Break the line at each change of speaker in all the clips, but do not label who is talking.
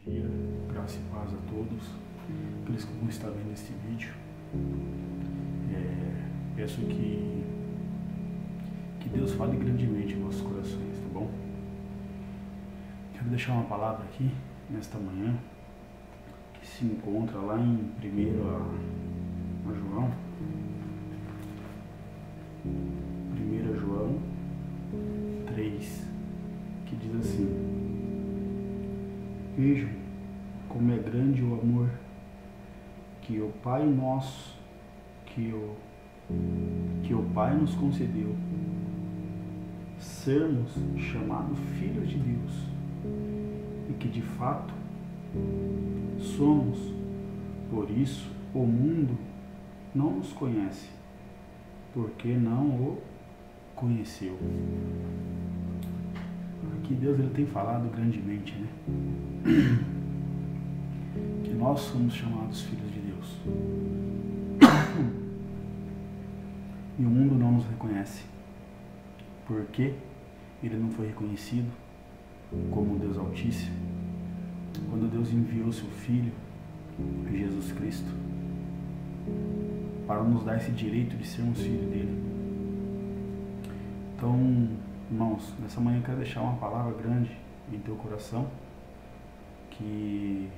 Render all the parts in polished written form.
dia, graça e paz a todos, aqueles que vão estar vendo este vídeo. Peço que Deus fale grandemente em nossos corações, tá bom? Quero deixar uma palavra aqui, nesta manhã, que se encontra lá em 1 João. 1 João 3, que diz assim: Vejam como é grande o amor que o Pai nosso, que o Pai nos concedeu, sermos chamados filhos de Deus, e que de fato somos. Por isso o mundo não nos conhece, porque não o conheceu. Aqui Deus ele tem falado grandemente, né? Que nós somos chamados filhos de Deus. E o mundo não nos reconhece, porque ele não foi reconhecido como Deus Altíssimo quando Deus enviou seu Filho, Jesus Cristo, para nos dar esse direito de sermos filhos dele. Então, irmãos, nessa manhã eu quero deixar uma palavra grande em teu coração, que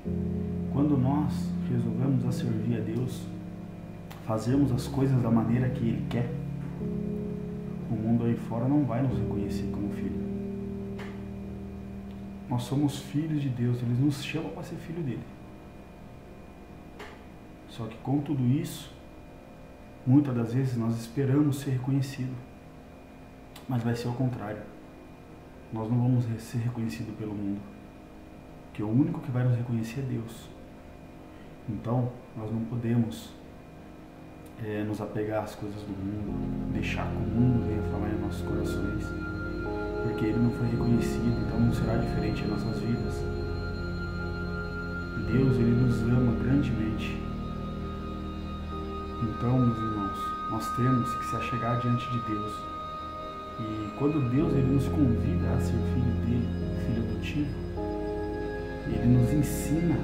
quando nós resolvemos a servir a Deus, fazermos as coisas da maneira que Ele quer, o mundo aí fora não vai nos reconhecer como filho. Nós somos filhos de Deus, Ele nos chama para ser filho dele. Só que com tudo isso, muitas das vezes nós esperamos ser reconhecidos, mas vai ser ao contrário. Nós não vamos ser reconhecidos pelo mundo, porque o único que vai nos reconhecer é Deus. Então, nós não podemos nos apegar às coisas do mundo, deixar que o mundo venha falar em nossos corações, porque ele não foi reconhecido, então não será diferente em nossas vidas. Deus, ele nos ama grandemente. Então, meus irmãos, nós temos que se achegar diante de Deus. E quando Deus ele nos convida a ser filho dele, filho adotivo, ele nos ensina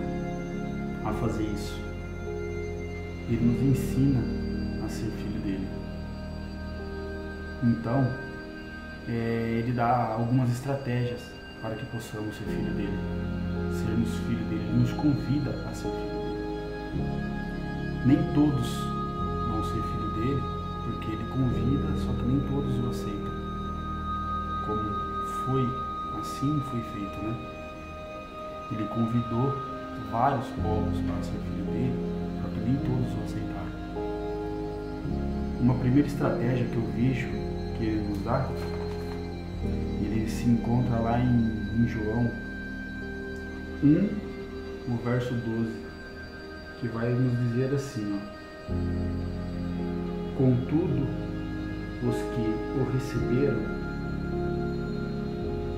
a fazer isso. Ele nos ensina a ser filho dele. Então, ele dá algumas estratégias para que possamos ser filho dele, sermos filho dele. Ele nos convida a ser filho dele. Nem todos vão ser filho dele, porque ele convida, só que nem todos o aceitam. Como assim foi feito, né? Ele convidou vários povos para ser filho dele, só que nem todos o aceitaram. Uma primeira estratégia que eu vejo que ele nos dá, ele se encontra lá em João 1, no verso 12, que vai nos dizer assim, ó: Contudo, os que o receberam,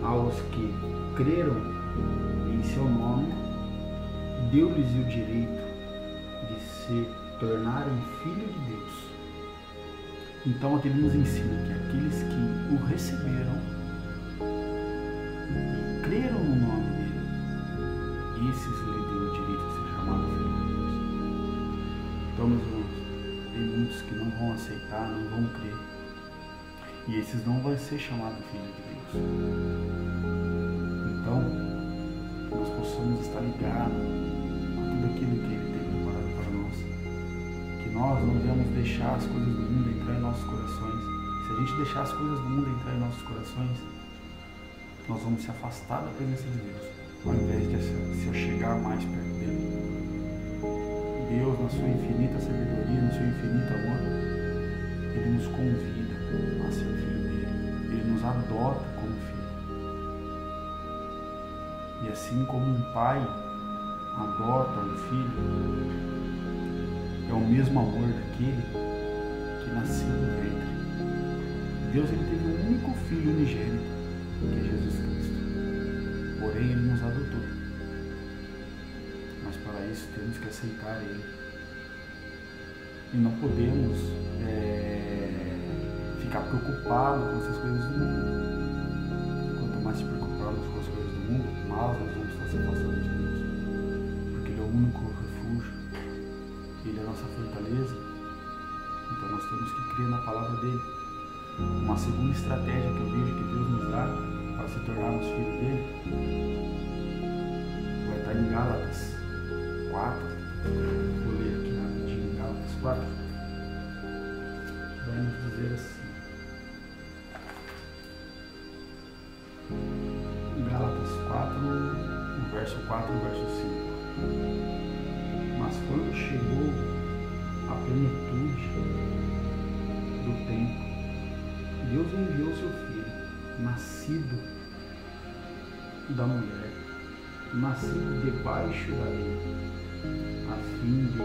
aos que creram em seu nome, deu-lhes o direito de se tornarem filhos de Deus. Então aqui ele nos ensina que aqueles que o receberam e creram no nome dele, esses lhe deu o direito de ser chamado filho de Deus. Então, meus irmãos, tem muitos que não vão aceitar, não vão crer, e esses não vão ser chamados filhos de Deus. Então, que nós possamos estar ligados a tudo aquilo que Ele tem preparado para nós. Que nós não devemos deixar as coisas do mundo entrar em nossos corações. Se a gente deixar as coisas do mundo entrar em nossos corações, nós vamos se afastar da presença de Deus, ao invés de se achegar mais perto dele. Deus, na sua infinita sabedoria, no seu infinito amor, Ele nos convida a ser filho dele. Ele nos adota como filho. E assim como um pai adota um filho, é o mesmo amor daquele que nasceu do ventre. Deus ele teve um único filho unigênito, que é Jesus Cristo. Porém, ele nos adotou. Mas para isso temos que aceitar ele. E não podemos ficar preocupados com essas coisas do mundo. Quanto mais se preocuparmos com as coisas do mundo, mais nós vamos estar se afastando de Deus. âncora, o refúgio, Ele é a nossa fortaleza. Então nós temos que crer na palavra dele. Uma segunda estratégia que eu vejo que Deus nos dá para se tornarmos filhos dele vai estar em Gálatas 4. Vou ler aqui rapidinho, Gálatas 4. Vai nos dizer assim. Gálatas 4, no verso 4 e verso 5. Mas quando chegou a plenitude do tempo, Deus enviou seu filho, nascido da mulher, nascido debaixo da lei, a fim de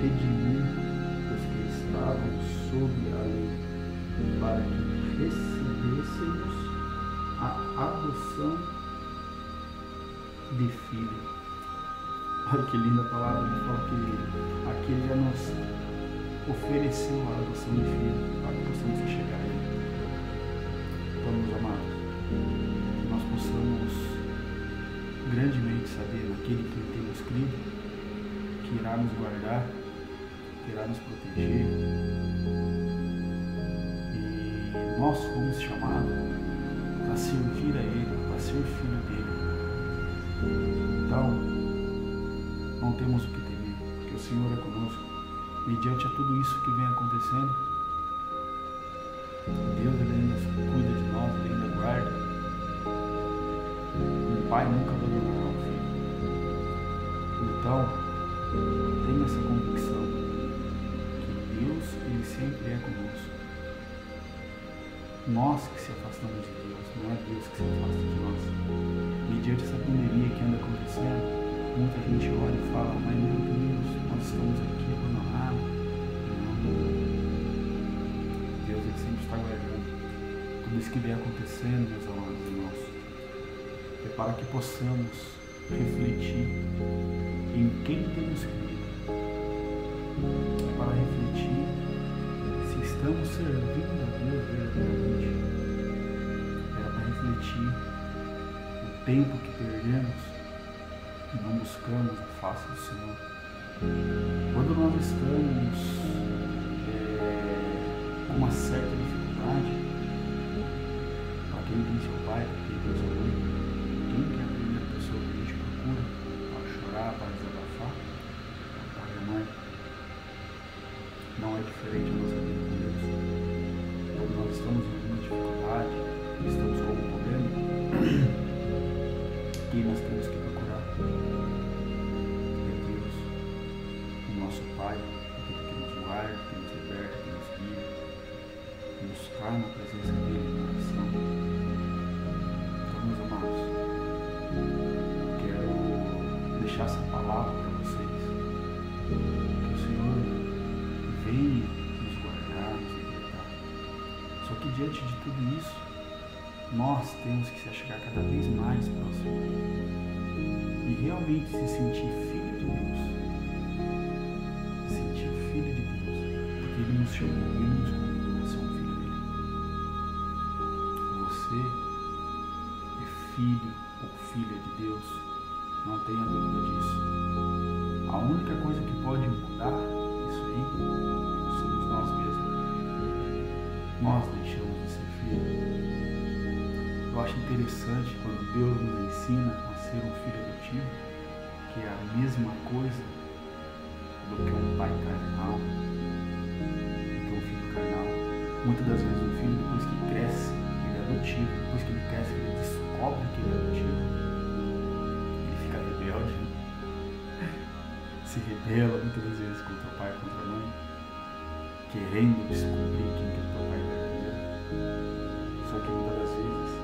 redimir os que estavam sob a lei, para que recebêssemos a adoção de filho. Olha que linda a palavra, ele fala que aqui ele já nos ofereceu a adoção de filho, para que possamos chegar a ele. Então, meus amados, que nós possamos grandemente saber naquele que temos crido, que irá nos guardar, que irá nos proteger, e nós fomos chamados para servir a Ele, para ser filho dele. Então, não temos o que temer, porque o Senhor é conosco. Mediante a tudo isso que vem acontecendo, Deus ele ainda cuida de nós, Ele ainda guarda. Um pai nunca abandonará o filho. Então, tenha essa convicção que Deus ele sempre é conosco. Nós que se afastamos de Deus, não é Deus que se afasta de nós. Mediante essa pandemia que anda acontecendo, muita gente olha e fala, mas meu Deus, nós estamos aqui abandonados. Não. Deus ele sempre está guardando tudo isso que vem acontecendo, meus amados irmãos. É para que possamos refletir em quem temos crido. É para refletir se estamos servindo a Deus verdadeiramente. É para refletir o tempo que perdemos e não buscamos a face do Senhor. Quando nós estamos com uma certa dificuldade, para quem tem seu pai, para quem tem sua mãe, quem que é a primeira pessoa que a gente procura para chorar, para desabafar? É o pai e a mãe. Não é diferente a nossa vida com Deus. Quando nós estamos em alguma dificuldade, estamos com algum problema, quem nós temos que procurar? É Deus, o nosso Pai, aquele que nos guarda, que nos liberta, que nos guia, buscar na presença dele na oração. Então, meus amados, eu quero deixar essa palavra para vocês, que o Senhor venha nos guardar, nos libertar. Só que diante de tudo isso, nós temos que se achegar cada vez mais próximo e realmente se sentir filho de Deus. Sentir filho de Deus, porque Ele nos chamou, Ele nos convidou a ser um filho dele. Você é filho ou filha de Deus, não tenha dúvida disso. A única coisa que pode mudar isso aí somos nós mesmos. Nós deixamos de ser filhos. Eu acho interessante quando Deus nos ensina a ser um filho adotivo, que é a mesma coisa do que um pai carnal, do que um filho carnal. Muitas das vezes um filho, depois que cresce, ele é adotivo. Depois que ele cresce, ele descobre que ele é adotivo. Ele fica rebelde, se rebela muitas das vezes contra o pai e contra a mãe, querendo descobrir quem que é o teu pai verdadeiro. Só que muitas das vezes,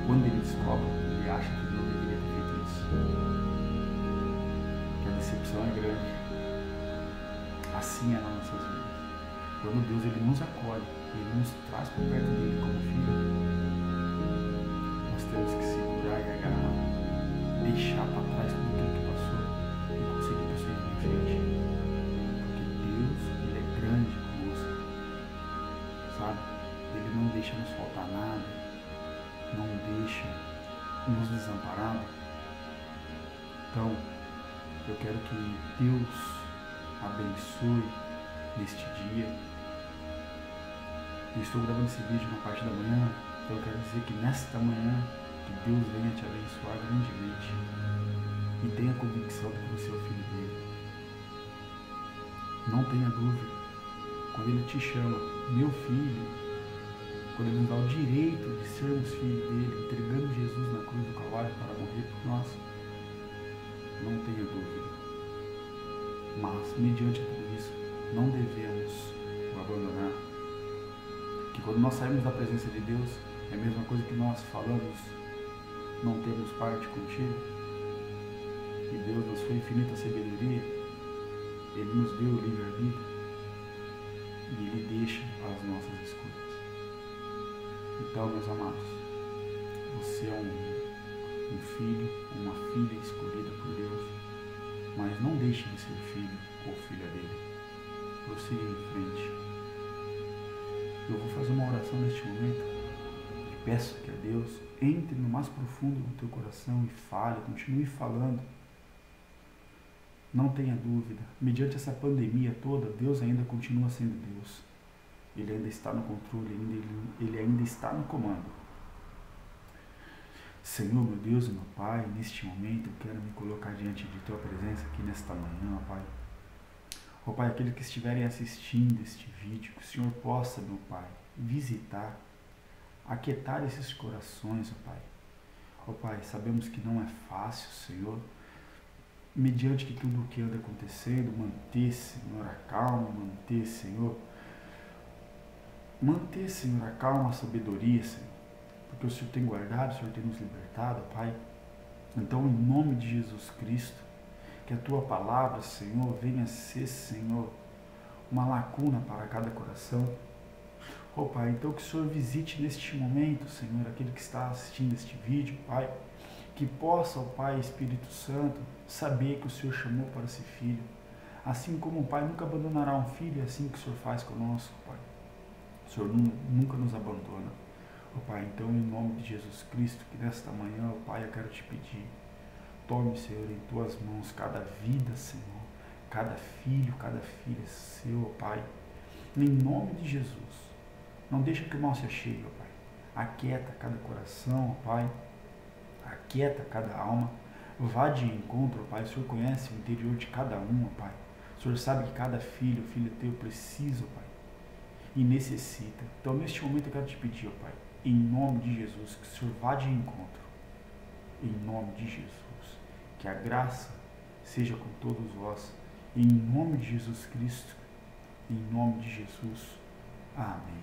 quando ele descobre, ele acha que ele não deveria ter feito isso. Que a decepção é grande. Assim é nas nossas vidas. Quando Deus ele nos acolhe, Ele nos traz para perto dele como filho, nós temos que segurar e agarrar, deixar para trás tudo aquilo que passou e conseguir prosseguir em frente. Porque Deus ele é grande conosco, sabe? Ele não deixa nos faltar nada, não deixa nos desamparados. Então, eu quero que Deus abençoe neste dia. Eu estou gravando esse vídeo na parte da manhã, então eu quero dizer que nesta manhã, que Deus venha te abençoar grandemente e tenha convicção de que você é o filho dele. Não tenha dúvida, quando ele te chama, meu filho, quando ele nos dá o direito de sermos filhos dele, entregando Jesus na cruz do Calvário para morrer por nós, não tenha dúvida. Mas, mediante tudo isso, não devemos o abandonar. Que quando nós saímos da presença de Deus, é a mesma coisa que nós falamos, não temos parte contigo. E Deus, na sua infinita sabedoria, Ele nos deu o livre-arbítrio e Ele deixa as nossas escolhas. Então, meus amados, você é um filho, uma filha escolhida por Deus, mas não deixe de ser filho ou filha dele. Prossiga em frente. Eu vou fazer uma oração neste momento e peço que a Deus entre no mais profundo do teu coração e fale, continue falando. Não tenha dúvida, mediante essa pandemia toda, Deus ainda continua sendo Deus. Ele ainda está no controle, Ele ainda está no comando. Senhor, meu Deus e meu Pai, neste momento eu quero me colocar diante de Tua presença aqui nesta manhã, Pai. Ó Pai, aqueles que estiverem assistindo este vídeo, que o Senhor possa, meu Pai, visitar, aquietar esses corações, ó Pai. Ó Pai, sabemos que não é fácil, Senhor, mediante que tudo o que anda acontecendo, manter, Senhor, a calma, manter, Senhor, a calma, a sabedoria, Senhor, porque o Senhor tem guardado, o Senhor tem nos libertado, Pai. Então, em nome de Jesus Cristo, que a Tua palavra, Senhor, venha ser, Senhor, uma lacuna para cada coração. Ó Pai, então que o Senhor visite neste momento, Senhor, aquele que está assistindo este vídeo, Pai, que possa, ó Pai, Espírito Santo, saber que o Senhor chamou para ser filho. Assim como o Pai nunca abandonará um filho, é assim que o Senhor faz conosco, Pai. O Senhor nunca nos abandona. Ó Pai, então em nome de Jesus Cristo, que nesta manhã, ó Pai, eu quero te pedir, tome, Senhor, em Tuas mãos cada vida, Senhor, cada filho, cada filha seu, ó Pai, em nome de Jesus. Não deixa que o mal se achegue, ó Pai. Aquieta cada coração, ó Pai, aquieta cada alma, vá de encontro, ó Pai. O Senhor conhece o interior de cada um, ó Pai. O Senhor sabe que cada filho, filha teu precisa, ó Pai, e necessita. Então, neste momento eu quero te pedir, ó Pai, em nome de Jesus, que o Senhor vá de encontro, em nome de Jesus, que a graça seja com todos vós, em nome de Jesus Cristo, em nome de Jesus, amém.